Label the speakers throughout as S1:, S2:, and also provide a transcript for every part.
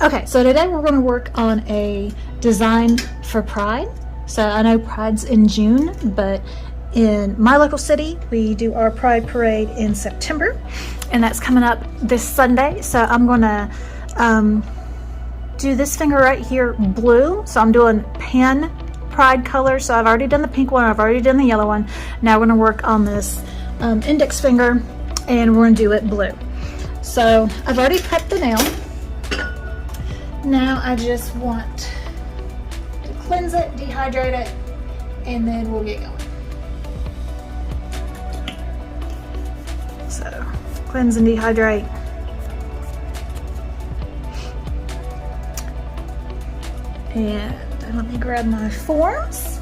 S1: Okay, so today we're going to work on a design for Pride. So I know Pride's in June, but in my local city, we do our Pride Parade in September, and that's coming up this Sunday. So I'm going to do this finger right here blue. So I'm doing pan Pride color. So I've already done the pink one, I've already done the yellow one. Now we're going to work on this index finger, and we're going to do it blue. So I've already cut the nail. Now I just want to cleanse it, dehydrate it, and then we'll get going. So cleanse and dehydrate. And let me grab my forms.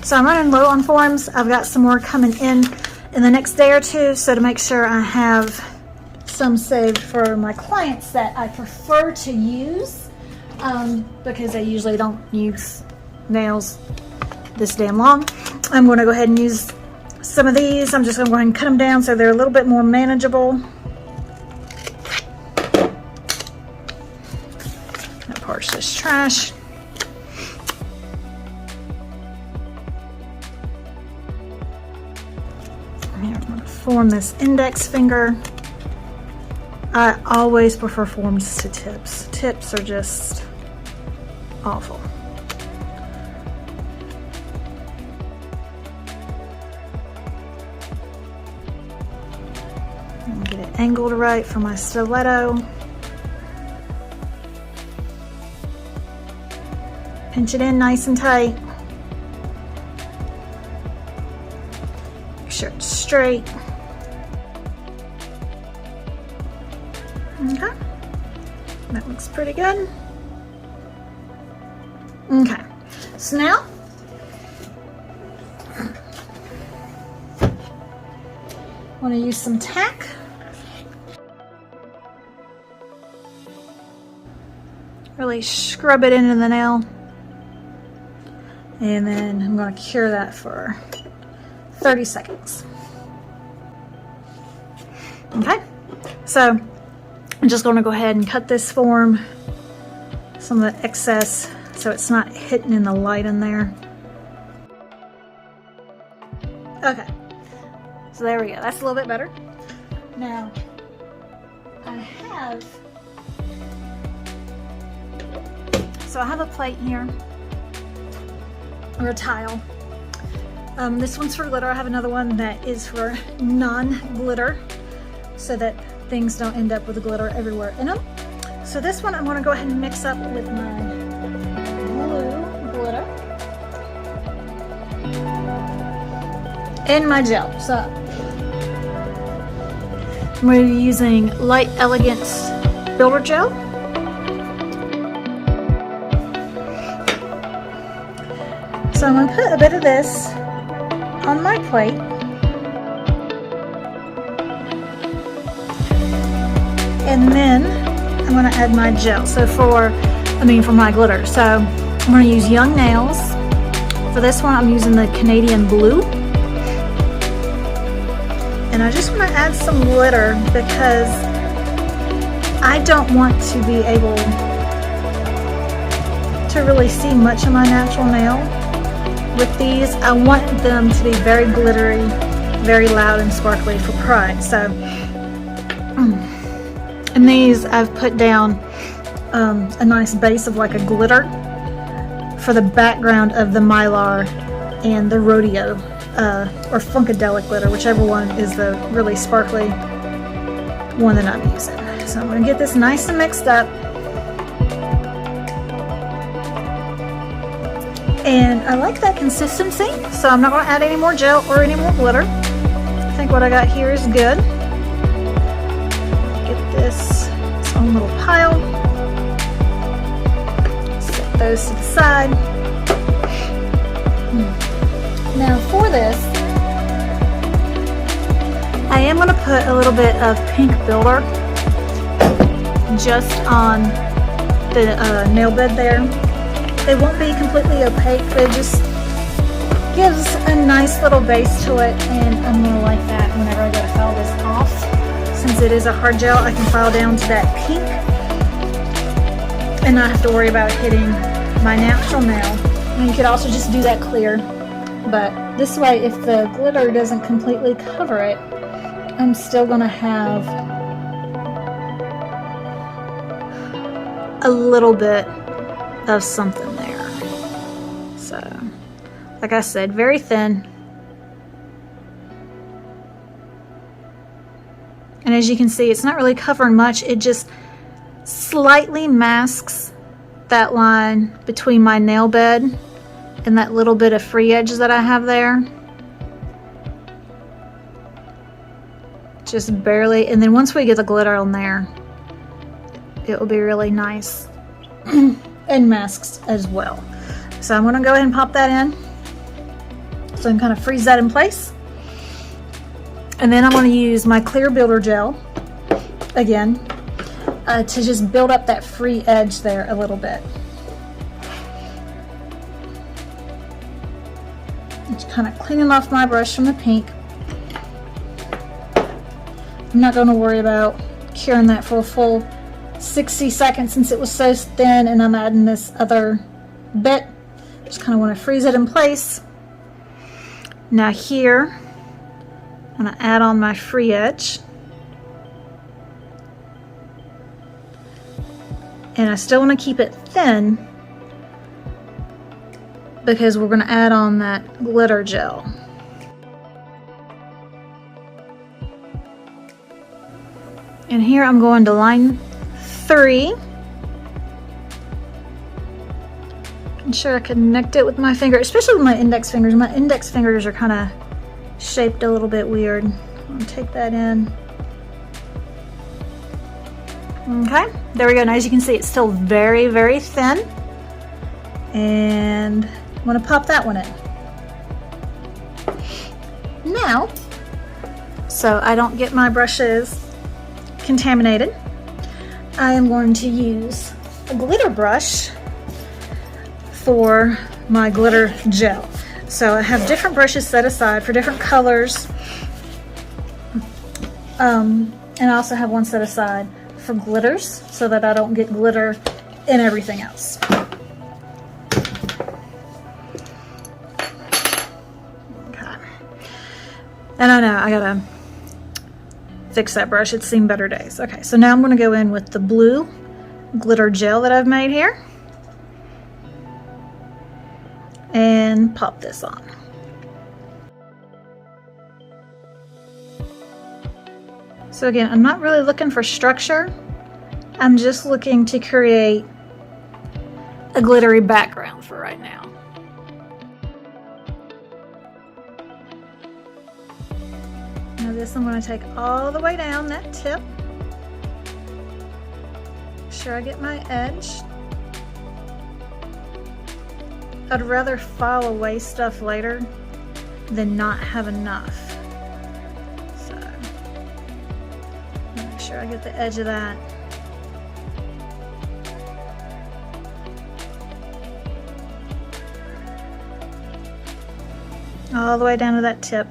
S1: So I'm running low on forms. I've got some more coming in the next day or two, so to make sure I have some saved for my clients that I prefer to use because they usually don't use nails this damn long. I'm going to go ahead and use some of these. I'm just going to go ahead and cut them down so they're a little bit more manageable. That part's just trash. Here, I'm going to form this index finger. I always prefer forms to tips. Tips are just awful. Get it angled right for my stiletto. Pinch it in nice and tight. Make sure it's straight. Okay, that looks pretty good. Okay, so now I want to use some tack. Really scrub it into the nail, and then I'm going to cure that for 30 seconds. Okay, so I'm just going to go ahead and cut this form, some of the excess, so it's not hitting in the light in there. Okay, so there we go. That's a little bit better. Now, I have a plate here, or a tile. This one's for glitter. I have another one that is for non-glitter, so that things don't end up with glitter everywhere in them. So this one I'm going to go ahead and mix up with my blue glitter and my gel. So I'm going to be using light Elegance builder gel. So I'm going to put a bit of this on my plate. And then I'm going to add my gel. So for my glitter. So I'm going to use Young Nails. For this one, I'm using the Canadian Blue. And I just want to add some glitter because I don't want to be able to really see much of my natural nail. With these, I want them to be very glittery, very loud and sparkly for Pride. So in these, I've put down a nice base of like a glitter for the background of the mylar and the rodeo or funkadelic glitter, whichever one is the really sparkly one that I'm using. So I'm going to get this nice and mixed up. And I like that consistency, so I'm not going to add any more gel or any more glitter. I think what I got here is good. This its own little pile. Set those to the side. Now for this, I am going to put a little bit of pink builder just on the nail bed there. It won't be completely opaque, but it just gives a nice little base to it, and I'm going to like that whenever I go to file this off. Since it is a hard gel, I can file down to that pink and not have to worry about hitting my natural nail. And you could also just do that clear, but this way, if the glitter doesn't completely cover it, I'm still gonna have a little bit of something there. So, like I said, very thin. And as you can see, it's not really covering much. It just slightly masks that line between my nail bed and that little bit of free edge that I have there. Just barely. And then once we get the glitter on there, it will be really nice and masks as well. So I'm going to go ahead and pop that in so I can kind of freeze that in place. And then I'm going to use my clear builder gel again to just build up that free edge there a little bit. Just kind of cleaning off my brush from the pink. I'm not going to worry about curing that for a full 60 seconds since it was so thin, and I'm adding this other bit. Just kind of want to freeze it in place. Now here, I'm going to add on my free edge. And I still want to keep it thin because we're going to add on that glitter gel. And here I'm going to line 3. Ensure I connect it with my finger, especially with my index fingers. My index fingers are kind of shaped a little bit weird. I'll take that in. Okay, there we go. Now as you can see, it's still very, very thin. And I'm going to pop that one in. Now, so I don't get my brushes contaminated, I am going to use a glitter brush for my glitter gel. So I have different brushes set aside for different colors, and I also have one set aside for glitters so that I don't get glitter in everything else. Okay. And I know I gotta fix that brush. It's seen better days. Okay, so now I'm going to go in with the blue glitter gel that I've made here and pop this on. So again, I'm not really looking for structure. I'm just looking to create a glittery background for right now. Now this I'm going to take all the way down that tip. Make sure I get my edge. I'd rather file away stuff later than not have enough. So make sure I get the edge of that. All the way down to that tip.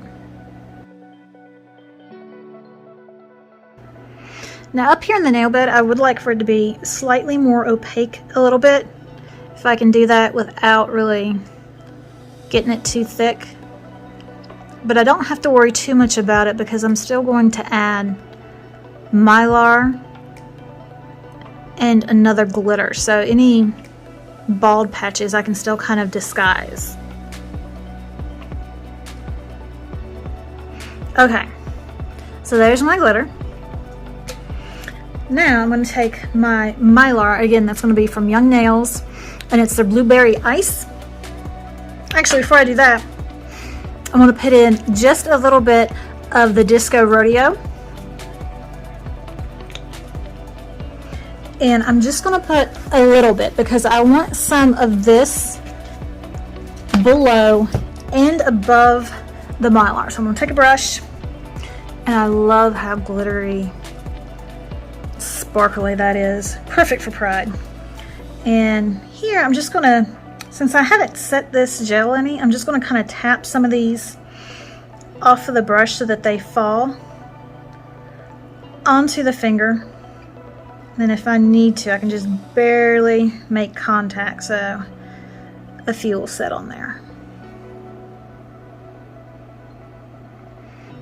S1: Now up here in the nail bed, I would like for it to be slightly more opaque a little bit, if I can do that without really getting it too thick. But I don't have to worry too much about it because I'm still going to add mylar and another glitter. So any bald patches I can still kind of disguise. Okay, so there's my glitter. Now I'm going to take my mylar, again that's going to be from Young Nails, and it's their blueberry ice. Actually, before I do that, I'm going to put in just a little bit of the Disco Rodeo. And I'm just going to put a little bit because I want some of this below and above the mylar. So I'm going to take a brush, and I love how glittery, sparkly that is. Perfect for Pride. And here I'm just going to, since I haven't set this gel any, I'm just going to kind of tap some of these off of the brush so that they fall onto the finger then if I need to, I can just barely make contact, so a few will set on there.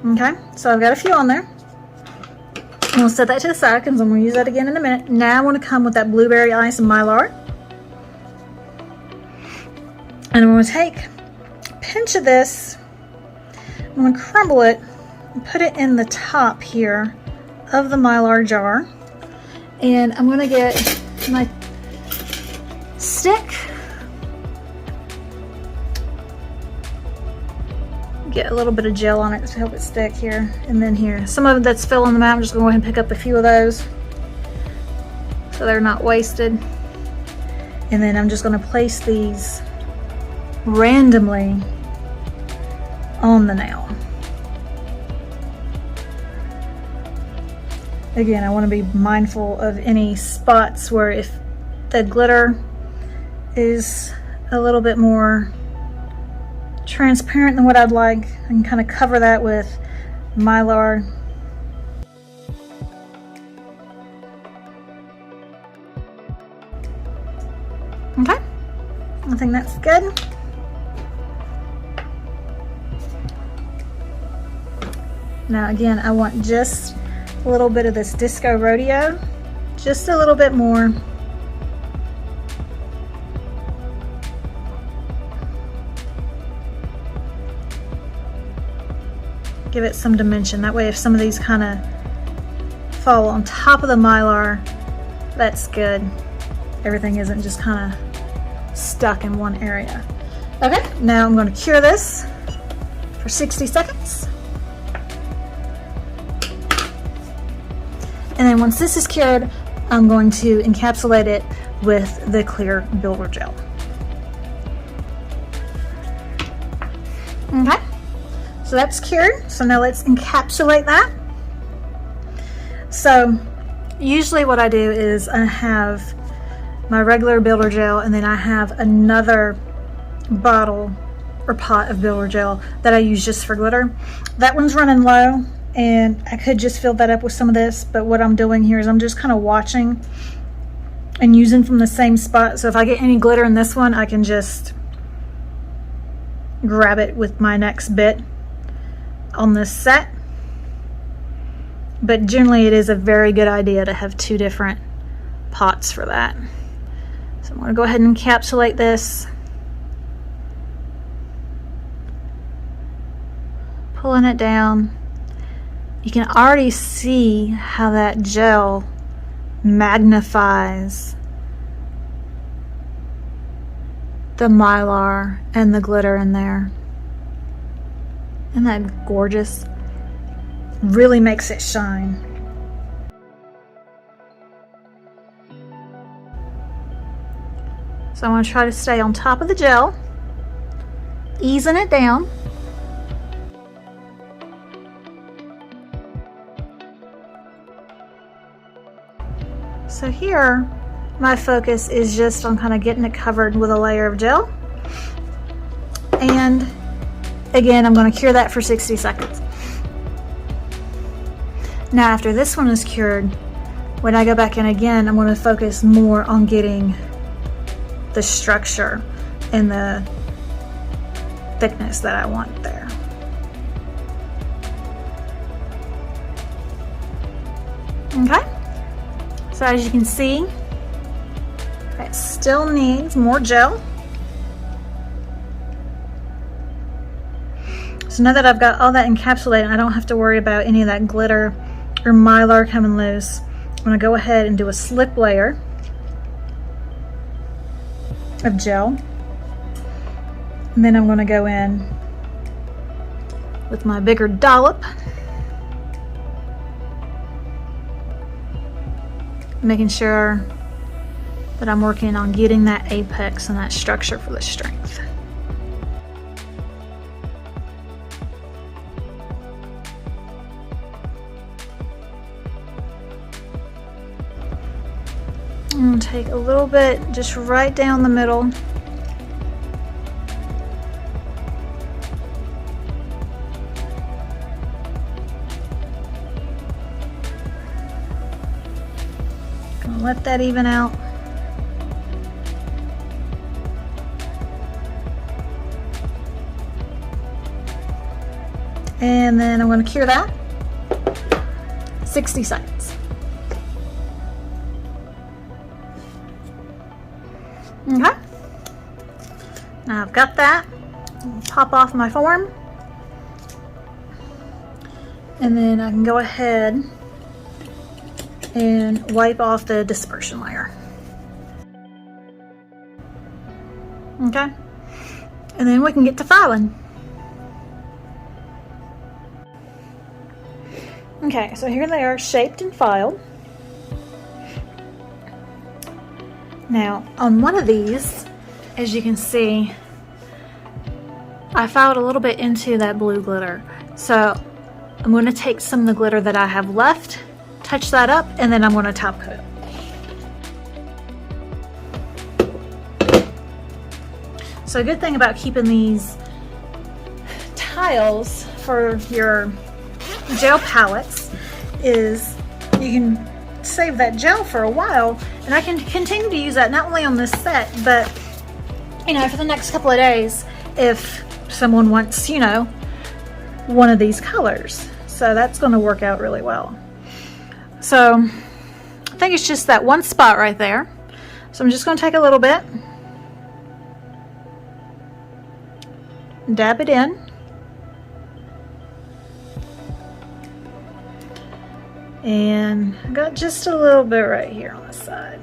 S1: Okay, so I've got a few on there. And we'll set that to the side because I'm going to use that again in a minute. Now I want to come with that blueberry ice and mylar. And I'm going to take a pinch of this, I'm going to crumble it and put it in the top here of the mylar jar. And I'm going to get my stick, get a little bit of gel on it to help it stick here and then here. Some of it that's filling them out, I'm just going to go ahead and pick up a few of those so they're not wasted. And then I'm just going to place these randomly on the nail. Again, I want to be mindful of any spots where if the glitter is a little bit more transparent than what I'd like, I can kind of cover that with mylar. Okay, I think that's good. Now again, I want just a little bit of this Disco Rodeo, just a little bit more. Give it some dimension. That way if some of these kind of fall on top of the mylar, that's good. Everything isn't just kind of stuck in one area. Okay, now I'm going to cure this for 60 seconds. And then once this is cured, I'm going to encapsulate it with the clear builder gel. Okay, so that's cured. So now let's encapsulate that. So usually what I do is I have my regular builder gel and then I have another bottle or pot of builder gel that I use just for glitter. That one's running low, and I could just fill that up with some of this, but what I'm doing here is I'm just kind of watching and using from the same spot. So if I get any glitter in this one, I can just grab it with my next bit on this set. But generally it is a very good idea to have two different pots for that. So I'm going to go ahead and encapsulate this. Pulling it down. You can already see how that gel magnifies the mylar and the glitter in there. Isn't that gorgeous? Really makes it shine. So I want to try to stay on top of the gel, easing it down. So here, my focus is just on kind of getting it covered with a layer of gel. And again, I'm going to cure that for 60 seconds. Now after this one is cured, when I go back in again, I'm going to focus more on getting the structure and the thickness that I want there. Okay. So as you can see, it still needs more gel. So now that I've got all that encapsulated, I don't have to worry about any of that glitter or mylar coming loose. I'm going to go ahead and do a slip layer of gel. And then I'm going to go in with my bigger dollop, making sure that I'm working on getting that apex and that structure for the strength. I'm going to take a little bit just right down the middle. and let that even out. And then I'm going to cure that 60 seconds. Okay. Now I've got that. I'll pop off my form. And then I can go ahead and wipe off the dispersion layer. Okay. And then we can get to filing. Okay, so here they are, shaped and filed. Now, on one of these, as you can see, I filed a little bit into that blue glitter. So I'm going to take some of the glitter that I have left, touch that up, and then I'm going to top coat it. So a good thing about keeping these tiles for your gel palettes is you can save that gel for a while, and I can continue to use that not only on this set, but you know, for the next couple of days if someone wants, you know, one of these colors. So that's going to work out really well. So I think it's just that one spot right there. So I'm just going to take a little bit, dab it in. And I got just a little bit right here on the side.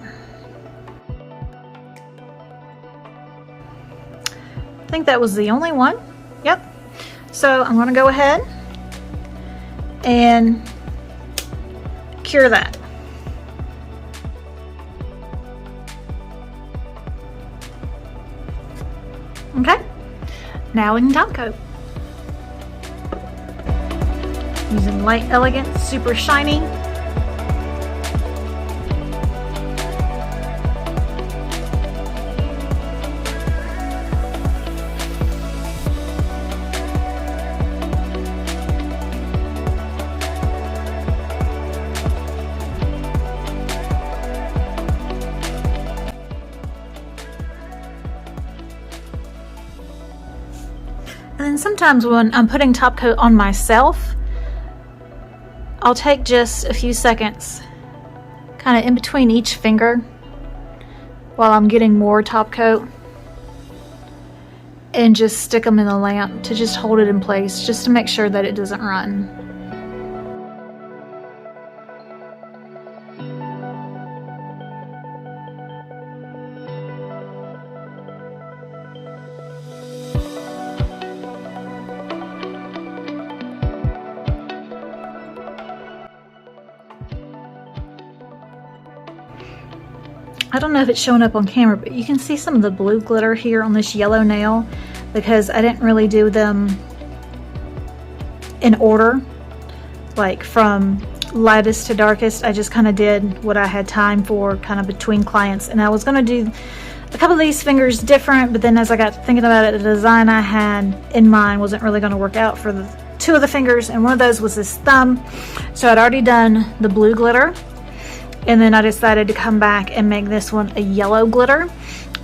S1: I think that was the only one. Yep. So I'm going to go ahead and cure that. Okay. Now we can top coat. Using light Elegance, super shiny. And then sometimes when I'm putting top coat on myself, I'll take just a few seconds kind of in between each finger while I'm getting more top coat and just stick them in the lamp to just hold it in place, just to make sure that it doesn't run. I don't know if it's showing up on camera, but you can see some of the blue glitter here on this yellow nail because I didn't really do them in order, like from lightest to darkest. I just kind of did what I had time for, kind of between clients, and I was going to do a couple of these fingers different, but then as I got thinking about it, the design I had in mind wasn't really going to work out for the two of the fingers, and one of those was this thumb. So I'd already done the blue glitter, and then I decided to come back and make this one a yellow glitter,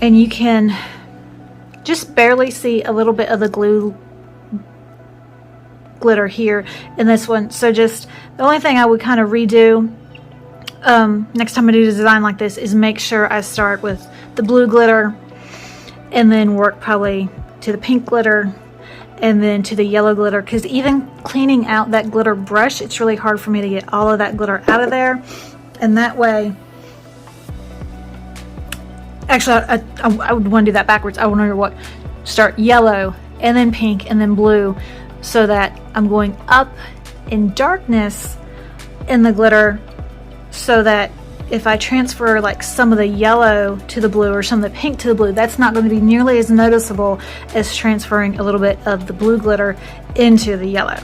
S1: and you can just barely see a little bit of the glue glitter here in this one. So just the only thing I would kind of redo next time I do a design like this is make sure I start with the blue glitter and then work probably to the pink glitter and then to the yellow glitter, because even cleaning out that glitter brush, it's really hard for me to get all of that glitter out of there. And that way, actually I would want to do that backwards. I want to start yellow and then pink and then blue, so that I'm going up in darkness in the glitter, so that if I transfer like some of the yellow to the blue or some of the pink to the blue, that's not going to be nearly as noticeable as transferring a little bit of the blue glitter into the yellow.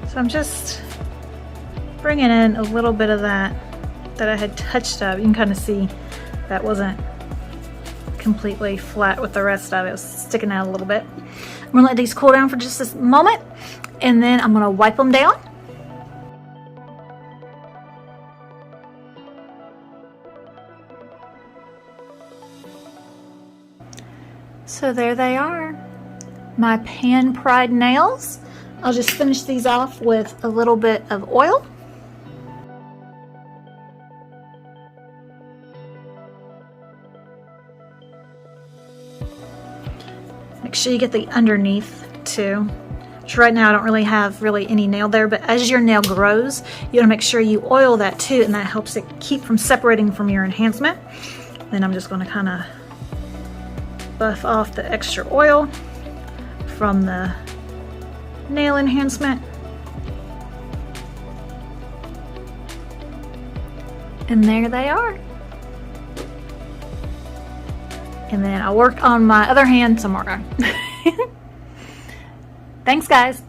S1: So I'm just bringing in a little bit of that I had touched up. You can kind of see that wasn't completely flat with the rest of it. It was sticking out a little bit. I'm gonna let these cool down for just a moment, and then I'm gonna wipe them down. So there they are, my pan pride nails. I'll just finish these off with a little bit of oil. Make sure you get the underneath too. Which right now I don't really have any nail there, but as your nail grows, you want to make sure you oil that too, and that helps it keep from separating from your enhancement. Then I'm just going to kind of buff off the extra oil from the nail enhancement. And there they are. And then I'll work on my other hand tomorrow. Thanks, guys.